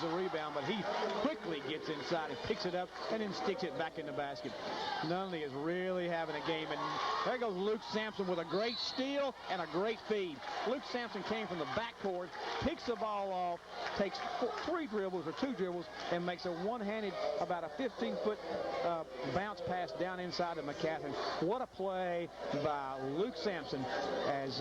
lose the rebound, but he quickly gets inside and picks it up and then sticks it back in the basket. Nunley is really having a game, and there goes Luke Sampson with a great steal and a great feed. Luke Sampson came from the backcourt, picks the ball off, takes 3 dribbles or 2 dribbles, and makes a one-handed, about a 15-foot bounce pass down inside to McCaffrey. What a play by Luke Sampson as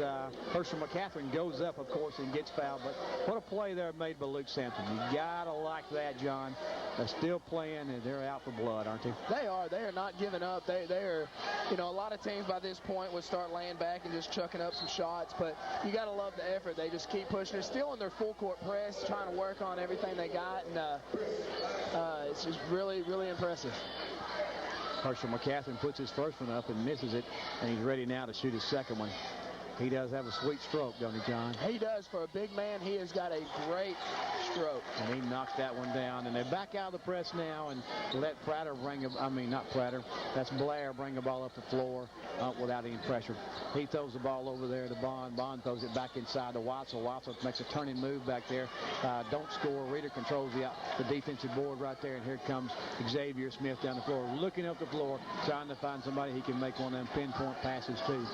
Herschel McCaffrey goes up, of course, and gets fouled. But what a play there made by Luke Sampson. You gotta like that, John. They're still playing, and they're out for blood, aren't they? They are. They are not giving up. They're, you know, a lot of teams by this point would start laying back and just chucking up some shots, but you got to love the effort. They just keep pushing. They're still in their full court press, trying to work on everything they got, and it's just really, really impressive. Herschel McCaffrey puts his first one up and misses it, and he's ready now to shoot his second one. He does have a sweet stroke, don't he, John? He does. For a big man, he has got a great stroke. And he knocks that one down. And they back out of the press now and let Prater not Prater. That's Blair bring the ball up the floor without any pressure. He throws the ball over there to Bond. Bond throws it back inside to Watson. Watson makes a turning move back there. Don't score. Reeder controls the defensive board right there. And here comes Xavier Smith down the floor, looking up the floor, trying to find somebody he can make one of them pinpoint passes to.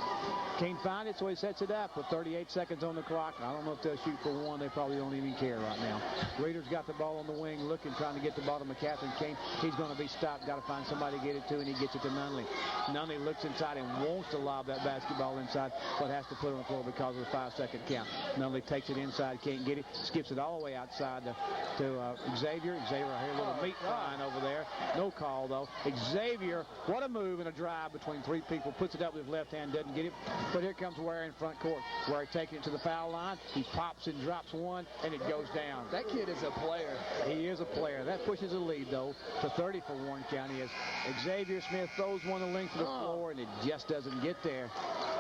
Can't find it, so he sets it up with 38 seconds on the clock. I don't know if they'll shoot for one. They probably don't even care right now. Reeder's got the ball on the wing, looking, trying to get the ball to McCaffrey. Kane, he's going to be stopped. Got to find somebody to get it to, and he gets it to Nunley. Nunley looks inside and wants to lob that basketball inside, but has to put it on the floor because of the 5-second count. Nunley takes it inside, can't get it, skips it all the way outside to Xavier. Xavier, I hear a little meat flying over there. No call, though. Xavier, what a move and a drive between 3 people. Puts it up with his left hand, doesn't get it. But here comes Ware in front court. Ware taking it to the foul line. He pops and drops one, and it goes down. That kid is a player. He is a player. That pushes a lead, though, to 30 for Warren County as Xavier Smith throws one the length of the floor, and it just doesn't get there.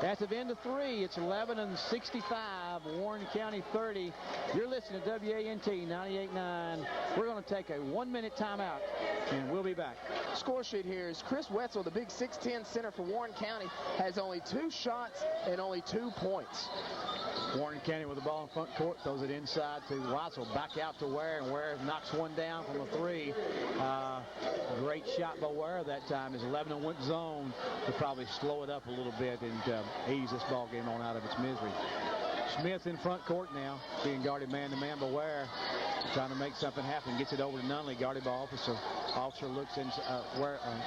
That's the end of 3. It's 11-65. Warren County 30. You're listening to WANT 98.9. We're going to take a 1-minute timeout, and we'll be back. Score sheet here is Chris Wetzel, the big 6'10 center for Warren County, has only 2 shots and only 2 points. Warren County with the ball in front court, throws it inside to Watson, back out to Ware, and Ware knocks one down from a 3. Great shot by Ware that time. His 11-1 zone to probably slow it up a little bit and ease this ball game on out of its misery. Smith in front court now, being guarded man-to-man by Ware, trying to make something happen. Gets it over to Nunley, guarded by Officer. Officer looks inside,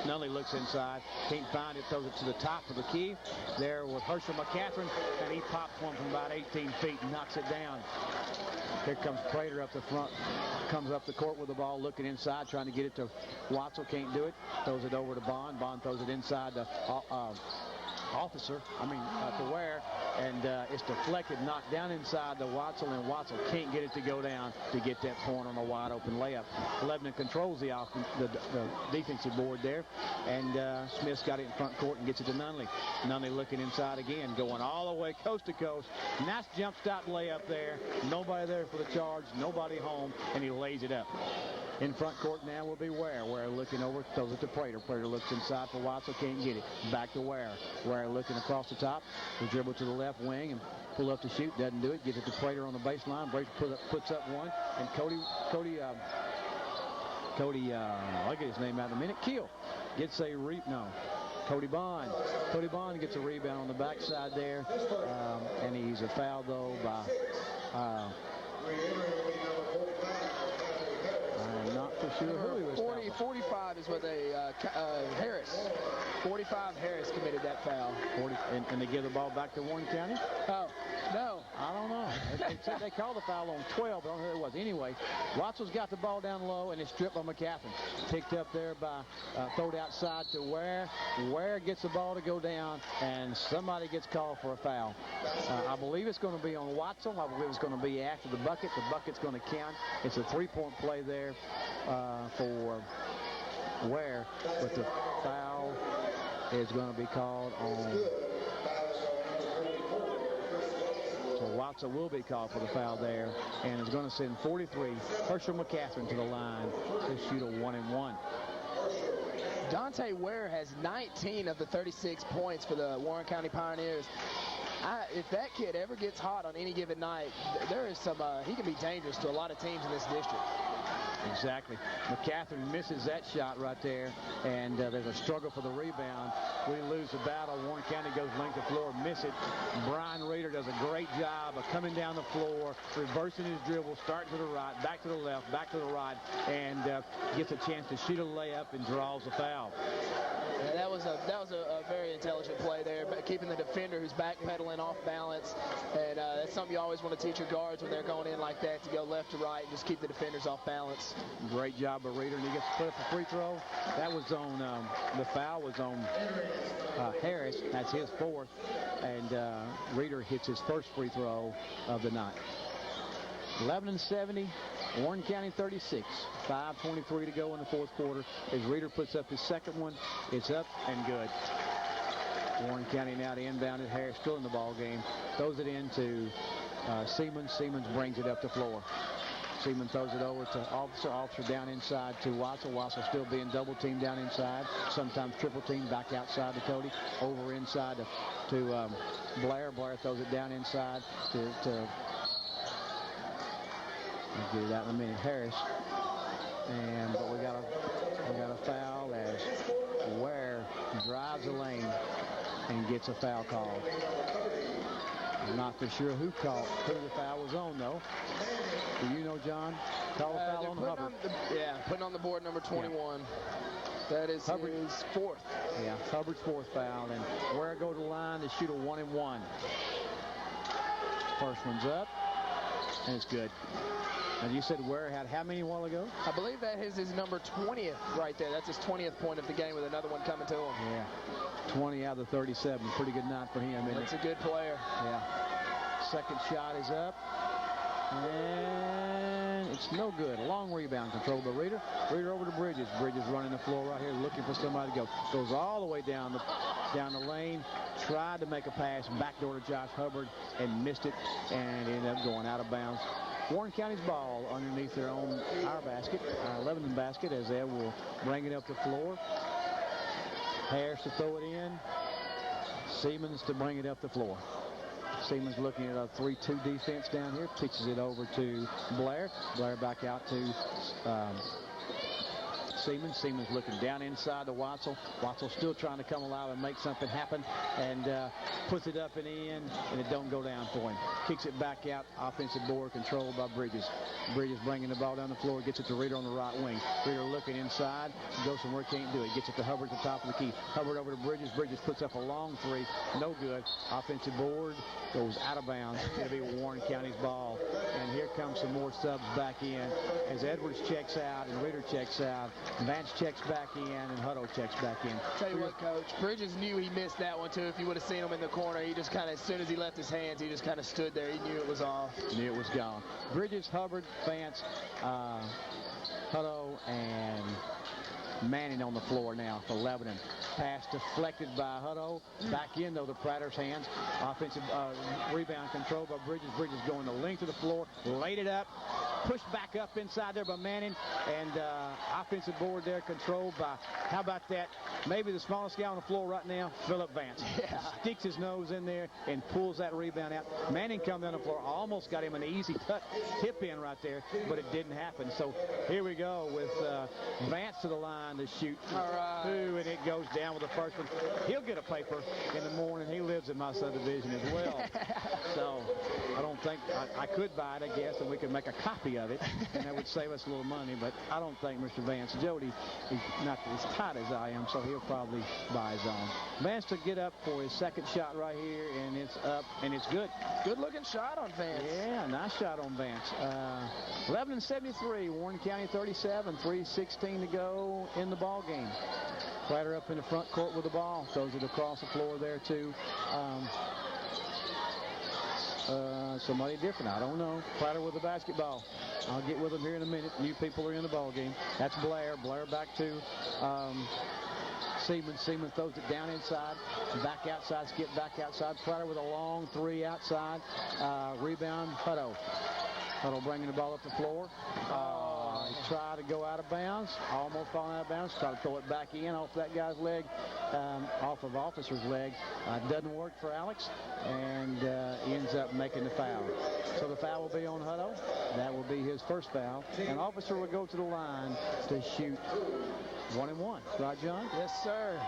Nunley looks inside, can't find it, throws it to the top of the key. There with Herschel McCaffrey, and he pops one from about 18 feet and knocks it down. Here comes Prater up the front, comes up the court with the ball, looking inside, trying to get it to Watson, can't do it. Throws it over to Bond. Bond throws it inside to to Ware, and it's deflected, knocked down inside to Watson, and Watson can't get it to go down to get that point on a wide open layup. Lebanon controls the defensive board there, and Smith's got it in front court and gets it to Nunley. Nunley looking inside again, going all the way coast to coast. Nice jump stop layup there. Nobody there for the charge, nobody home, and he lays it up. In front court now will be Ware. Ware looking over, throws it to Prater. Prater looks inside for Watson, can't get it. Back to Ware. Ware looking across the top. Will dribble to the left wing and pull up to shoot. Doesn't do it. Gets it to Prater on the baseline. Prater puts up one. And Cody, I'll get his name out in a minute. Keel gets a Cody Bond. Cody Bond gets a rebound on the backside there. And he's a foul, though, by... I'm not for sure who he was. 45 is what they, Harris. 45 Harris committed that foul. And they give the ball back to Warren County? Oh, no. I don't know. They called the foul on 12, but I don't know who it was. Anyway, Watson's got the ball down low, and it's stripped by McCaffrey. Picked up there by, thrown outside to Ware. Ware gets the ball to go down, and somebody gets called for a foul. I believe it's going to be on Watson. I believe it's going to be after the bucket. The bucket's going to count. It's a 3-point play there for Ware, but the foul is going to be called on. So Watson will be called for the foul there, and is going to send 43 Herschel McCaffrey to the line to shoot a 1-and-1. Dante Ware has 19 of the 36 points for the Warren County Pioneers. If that kid ever gets hot on any given night, there is some. He can be dangerous to a lot of teams in this district. Exactly. McCaffrey misses that shot right there, and there's a struggle for the rebound. We lose the battle. Warren County goes length of floor, miss it. Brian Reeder does a great job of coming down the floor, reversing his dribble, starting to the right, back to the left, back to the right, and gets a chance to shoot a layup and draws a foul. Yeah, that was a very intelligent play there, keeping the defender who's backpedaling off balance, and that's something you always want to teach your guards when they're going in like that, to go left to right and just keep the defenders off balance. Great job by Reeder, and he gets to put up a free throw. That was on, the foul was on Harris. That's his fourth, and Reeder hits his first free throw of the night. 11-70, Warren County 36. 5:23 to go in the fourth quarter. As Reeder puts up his second one, it's up and good. Warren County now to inbound it. Harris still in the ball game. Throws it into Seaman. Seaman brings it up the floor. Seaman throws it over to Officer. Officer down inside to Watson. Watson still being double teamed down inside. Sometimes triple teamed back outside to Cody. Over inside to Blair. Blair throws it down inside to I'll do that in a minute. Harris. But we got a foul as Ware drives the lane and gets a foul called. I'm not for sure who the foul was on, though. Do you know, John? Call a foul on Hubbard. Putting on the board number 21. Yeah. That is his fourth. Yeah, Hubbard's fourth foul. And Ware go to the line to shoot a 1-and-1. First one's up, and it's good. And you said Ware had how many a while ago? I believe that is his number 20th right there. That's his 20th point of the game with another one coming to him. Yeah, 20 out of the 37. Pretty good night for him. That's a good player. Yeah. Second shot is up. And it's no good. A long rebound controlled by Reeder. Reeder over to Bridges. Bridges running the floor right here, looking for somebody to go. Goes all the way down the lane. Tried to make a pass backdoor to Josh Hubbard and missed it, and ended up going out of bounds. Warren County's ball underneath their own, our basket, our Lebanon basket, as they will bring it up the floor. Harris to throw it in. Siemens to bring it up the floor. Siemens looking at a 3-2 defense down here. Pitches it over to Blair. Blair back out to Siemens. Siemens looking down inside to Watzel. Watzel still trying to come alive and make something happen, and puts it up and in, and it don't go down for him. Kicks it back out. Offensive board controlled by Bridges. Bridges bringing the ball down the floor. Gets it to Reeder on the right wing. Reeder looking inside. Goes somewhere, can't do it. Gets it to Hubbard at the top of the key. Hubbard over to Bridges. Bridges puts up a long three. No good. Offensive board goes out of bounds. It'll be Warren County's ball. And here comes some more subs back in as Edwards checks out and Reeder checks out. Vance checks back in and Hutto checks back in. Tell you what, Coach, Bridges knew he missed that one too. If you would have seen him in the corner, he just kind of, as soon as he left his hands, he just kind of stood there. He knew it was off. Knew it was gone. Bridges, Hubbard, Vance, Hutto, and Manning on the floor now for Lebanon. Pass deflected by Hutto. Back in, though, to Prater's hands. Offensive rebound controlled by Bridges. Bridges going the length of the floor. Laid it up. Pushed back up inside there by Manning. And offensive board there controlled by, how about that? Maybe the smallest guy on the floor right now, Phillip Vance. Yeah. Sticks his nose in there and pulls that rebound out. Manning come down the floor. Almost got him an easy tip in right there, but it didn't happen. So here we go with Vance to the line to shoot. All right. Two, and it goes down with the first one. He'll get a paper in the morning. He lives in my subdivision as well. So I don't think I could buy it, I guess, and we could make a copy of it, and that would save us a little money. But I don't think Mr. Vance, Jody, is not as tight as I am, so he'll probably buy his own. Vance to get up for his second shot right here, and it's up, and it's good. Good looking shot on Vance. Yeah, nice shot on Vance. 11-73, Warren County 37, 3:16 to go in the ball game. Prater up in the front court with the ball. Throws it across the floor there to somebody different. I don't know. Prater with the basketball. I'll get with him here in a minute. New people are in the ball game. That's Blair. Blair back to Seaman. Seaman throws it down inside. Back outside. Skip back outside. Prater with a long three outside. Rebound. Hutto. Hutto bringing the ball up the floor. try to go out of bounds, almost falling out of bounds, try to throw it back in off that guy's leg, off of Officer's leg. Doesn't work for Alex, and ends up making the foul. So the foul will be on Hutto. That will be his first foul. And Officer will go to the line to shoot 1 and 1. Right, John? Yes, sir.